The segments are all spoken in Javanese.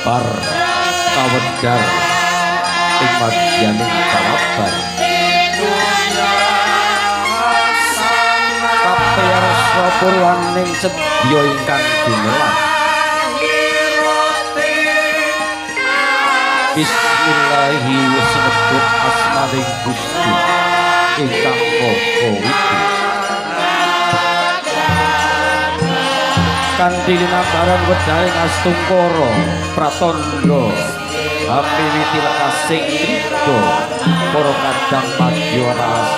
kabar kawedar ing madyaning kabar kapiyarsa purwaning sedya ingkang gumelar bismillahi wasebut asmaning Gusti ingkang maha widi kanthi linabaran wedaring Astungkara Pratandha Apiwiti lekasing Krida para kadang madya ras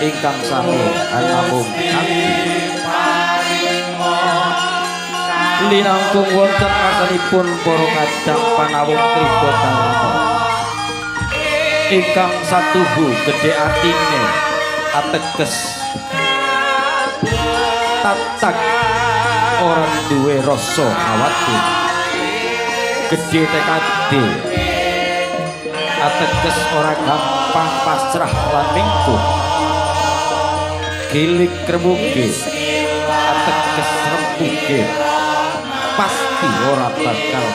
ingkang sami anamung ati linangkung wonten asalipun para kadang panawung Krida Dharma ingkang satuhu gedhe atine ateges tatak ora duwe rasa khawatir gedhe tekade ateges ora gampang pasrah lan mingkuh gilik remuge ateges rempuge pasti ora bakal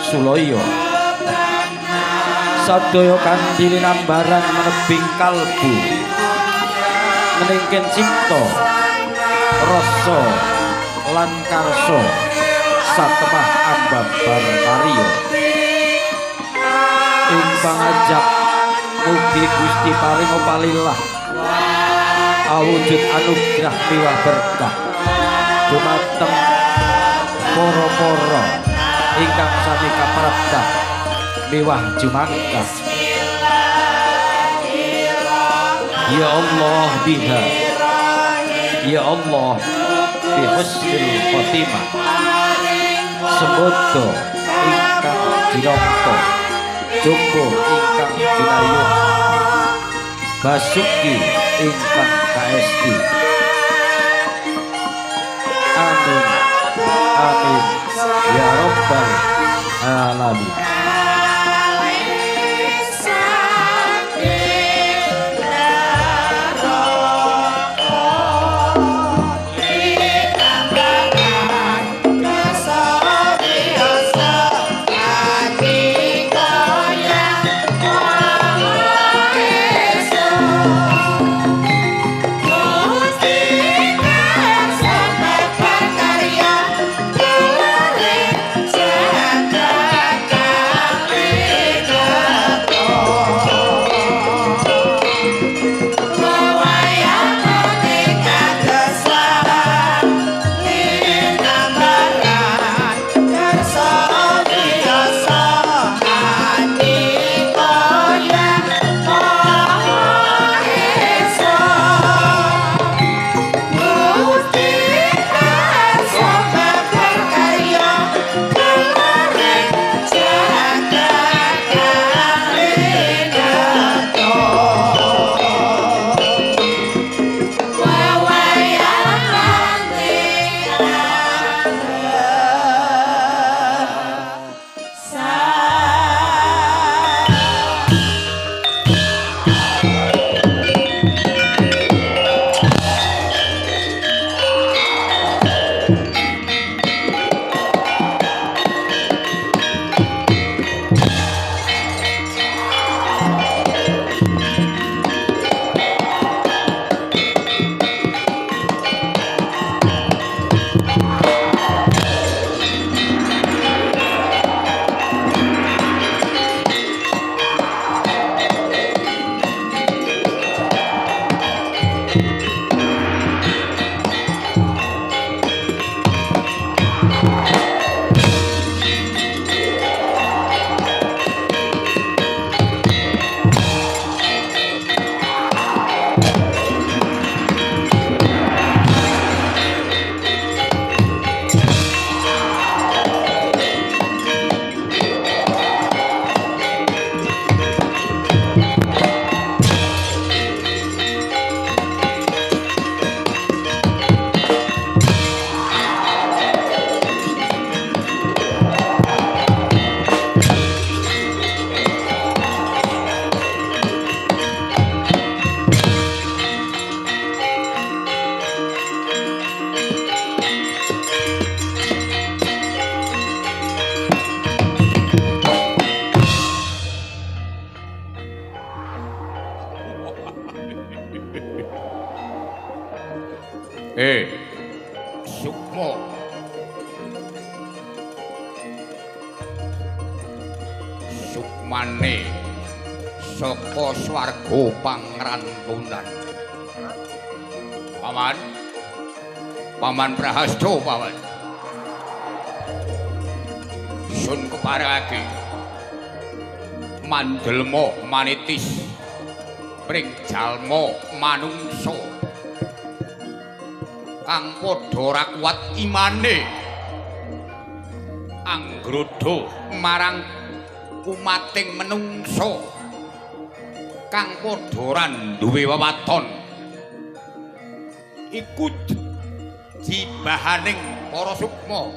sulaya sadaya kanthi linambaran menebing kalbu meningken cipta rasa lan karsa satemah ambabar karya ing pangajap mugi Gusti paring opalillah awujud anugrah miwah berkah dumateng para-para ingkang sami kapradah miwah jumangkas ya Allah biha ya Allah bi husnil khotimah semoga ingkang dinampa joko ingkang dinayuh basuki ingkang kaesti amin amin ya rabbal alamin mane saka swarga pangrantunan. Paman Prahasta paman. Sun keparengake mandelma manitis pring jalma manungsa kang padha ora kuat imane anggrodha marang umating menungsa kang padha ora duwe wewaton iku jibahaning para sukma.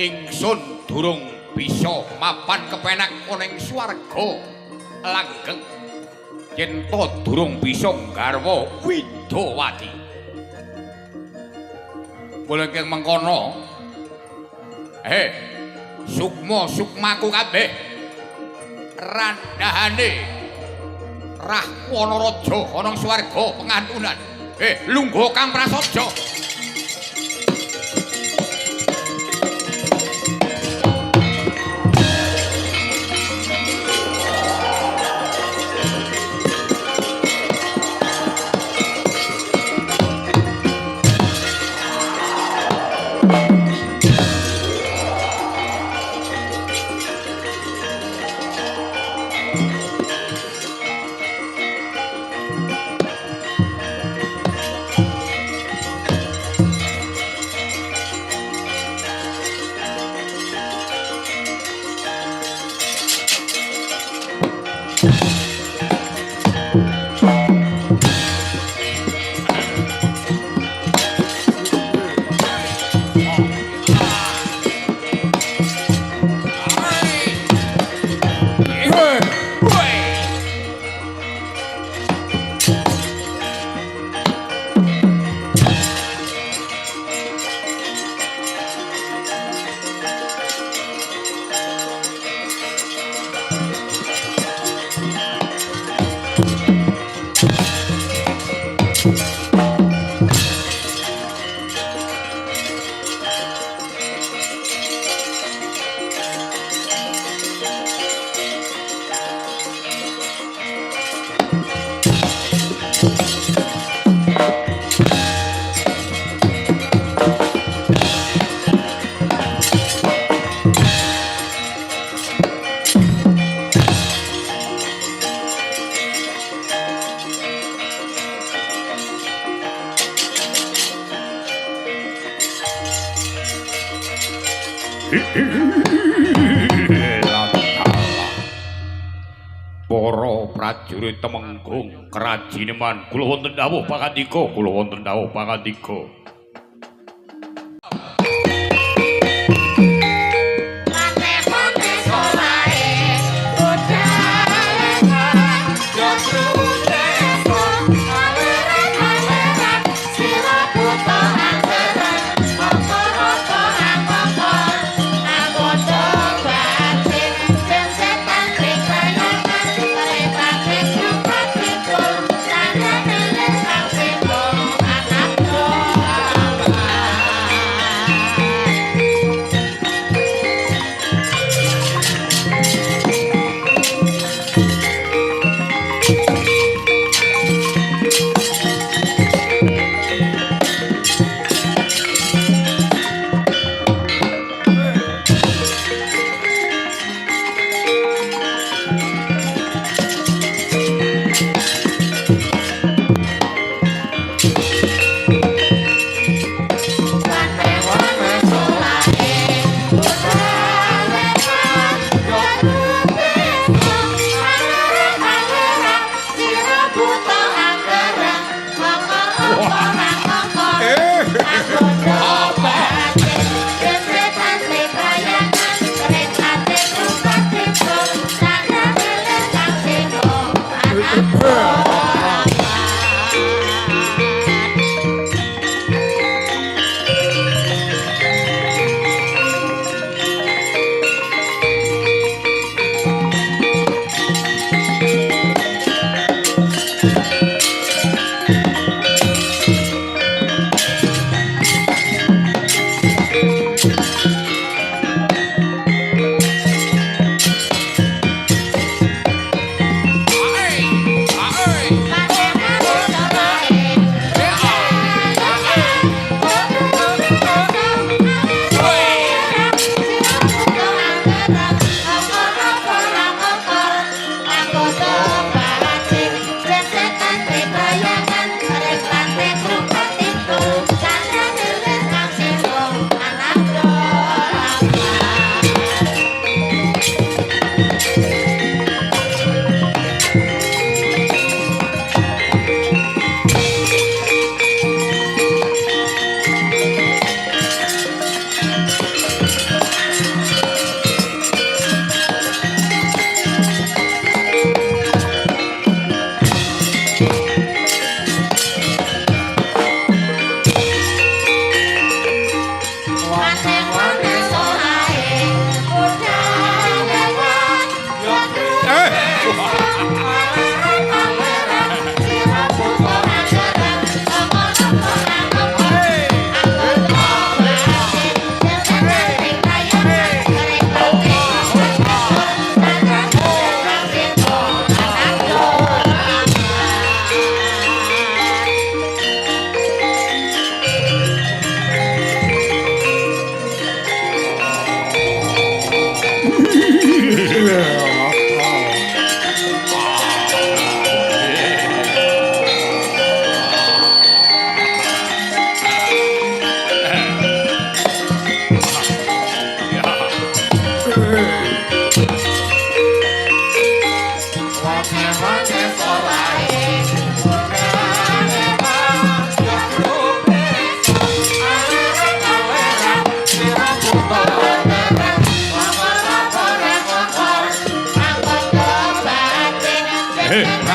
Ingsun durung bisa mapan kepenak ning swarga langgeng yen to durung bisa garwa Widawati. Mula keng mengkono sukma-sukmaku kabeh randhane Rahwana Raja ana swarga pengantunan. Lungguh Kang Prasaja. Para prajurit Temenggung Krajineman kula wonten dawuh pangandika.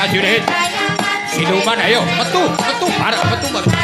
prajurit. Siluman ayo metu bareng metu bareng.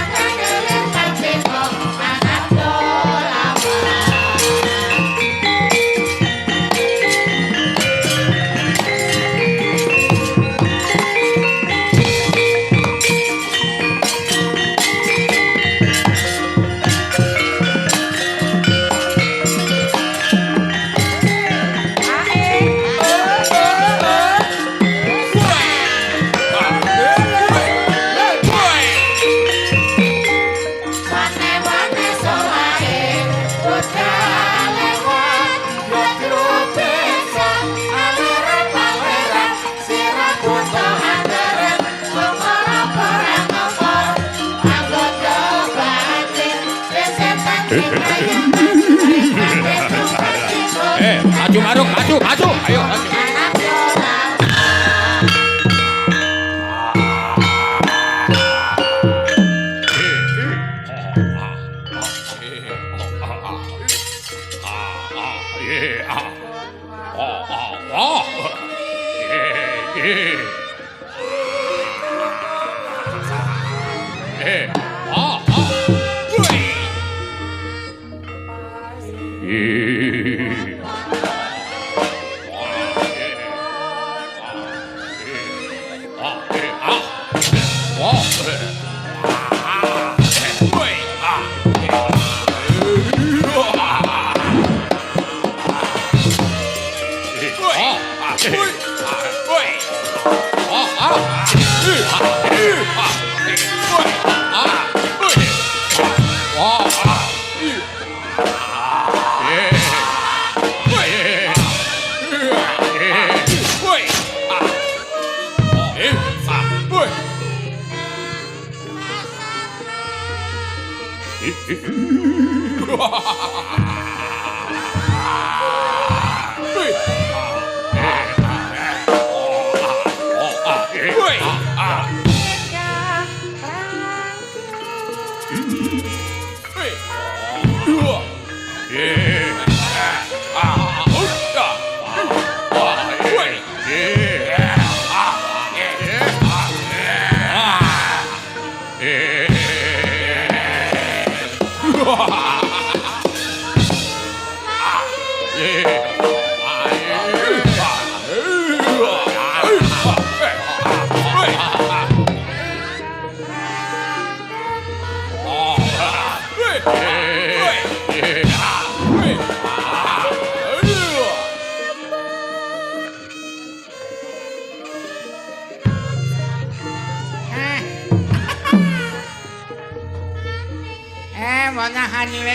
Maju Maruk, maju. Ayo, maju.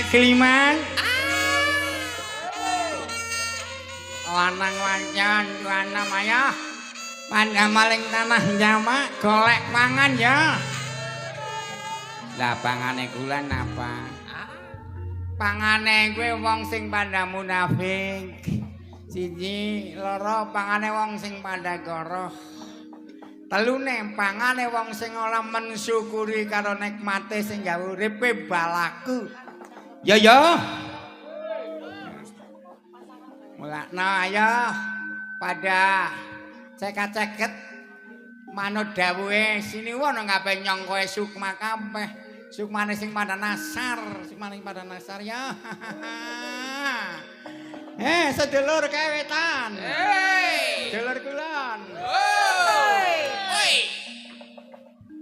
Keliman lanang wancan juana maya pada maling tanah Jawa golek pangan ya. Lah pangane kulan apa? Pangane kowe wong sing pada munafik. Siji loro pangane wong sing pada goroh. Telune pangane wong sing ora mensyukuri karo nikmate sing gawe uripe balaku. Ya. Mulakno ayo pada ceket-ceket manut dawuhe siniwa nang kabeh nyong kowe sukma kabeh. Sukmane sing pada nasar ya. Sedulur kewetan. Sedulur kulon.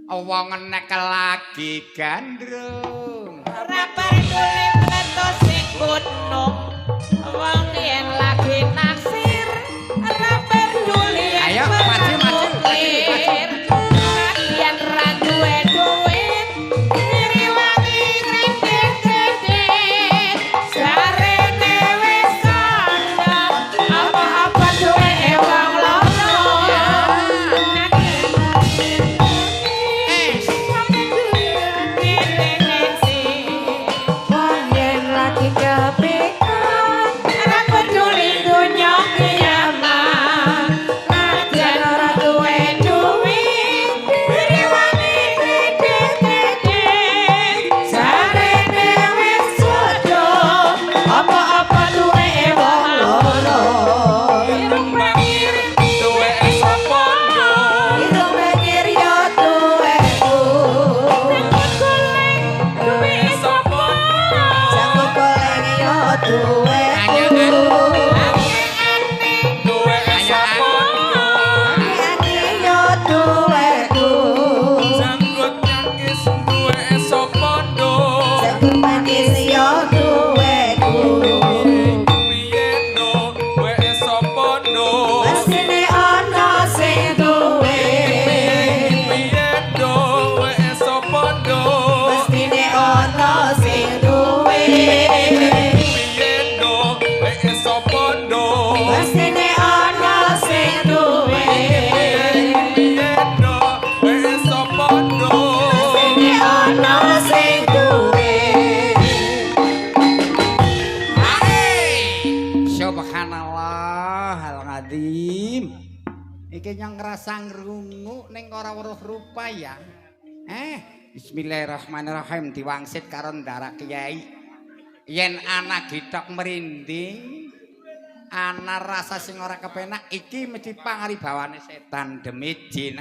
Wong nek lagi gandrung. Ora peduli ngetos sing gunung. Wong yen lagi naksir. Ora peduli. Ayo maju. Yen ra duwe duit. Ngiriwangi ringgit-ringgit. Sarene wis ana. Apa-apa duwe wong lono. Wah duwe Anyangan. duwe sapondo ani yo duwe janggut nyangkis duwe sapondo jagung manis yo duwe Piyendo duwe sapondo mestine ana sing duwe Piyendo duwe sapondo mestine ana sing duwe Piyendo duwe sapondo mestine ana sing duwe Piyendo duwe sapondo mestine ana sing duwe Subhanallah al-azim. Iki yang ngrasa ngrungu ning ora weruh rupa ya. Bismillahirrahmanirrahim diwangsit karo Ndara Kiai. Yen anak gitok merinding, ana rasa sing ora kepenak iki mesti pangaribawane setan demi jin.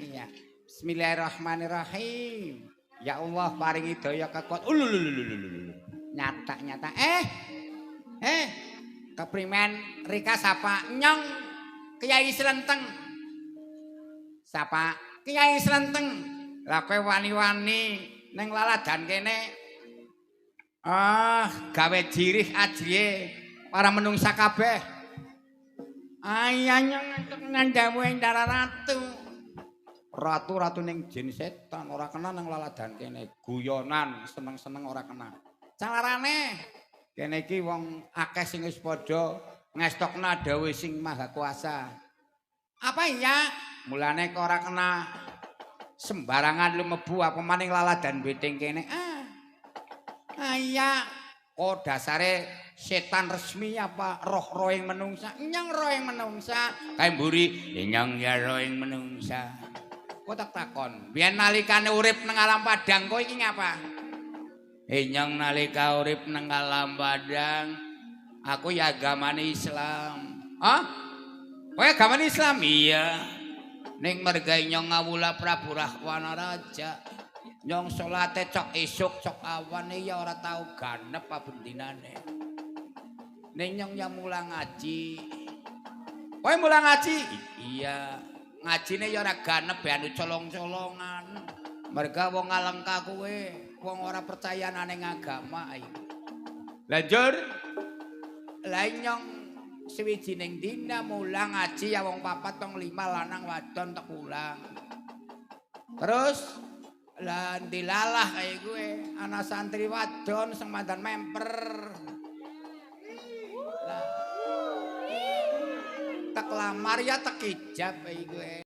Iya. Bismillahirrahmanirrahim. Ya Allah paringi daya kekuatan. Nyata. Keprimen Rika sapa nyong Kiai Slenteng. Sapa Kiai Slenteng. Lah kowe wani-wani ning laladan kene. Gawe jirih ajriye para menungsa kabeh. Nyong entuk nandhamu ing Ndara Ratu. Ratu ning jin setan ora kena nang laladan kene. Guyonan seneng-seneng ora kena. Calarane kene iki wong akeh sing wis padha ngestokna dawuh sing Maha Kuasa. Apa iya? Mulane kok ora kena sembarangan lumebu apa maning laladan beting kene. Iya, kok dasare setan resmi apa roh-roh yang menungsa? Nyang roh yang menungsa. Kae mburi, nyang ya roh yang menungsa. Kok tak takon, biyen nalikane urip nang alam padang kowe iki ngapa? Nyang nalika urip nang alam padang, aku ya agamane Islam. Kowe agamane Islam? Iya. Ning mergae nyong ngawula Prabu Rahwana Raja. Nyong salate cok esuk cok awan ya ora tau ganep pabendinane. Ning nyong ya mulang ngaji. Kowe mulang ngaji? Iya. Ngajine ya ora ganep anu colong-colongan. Merga wong alengka kowe, wong ora percaya ning agama iki. Lanjur lah nyong sewijining dina mulang ngaji ya wong 4 wong 5 lanang wadon tek ulang. Terus lah dilalah kaya gue ana santri wadon sing mandan memper. Lah tak lamar ya tak ijab kaya gue.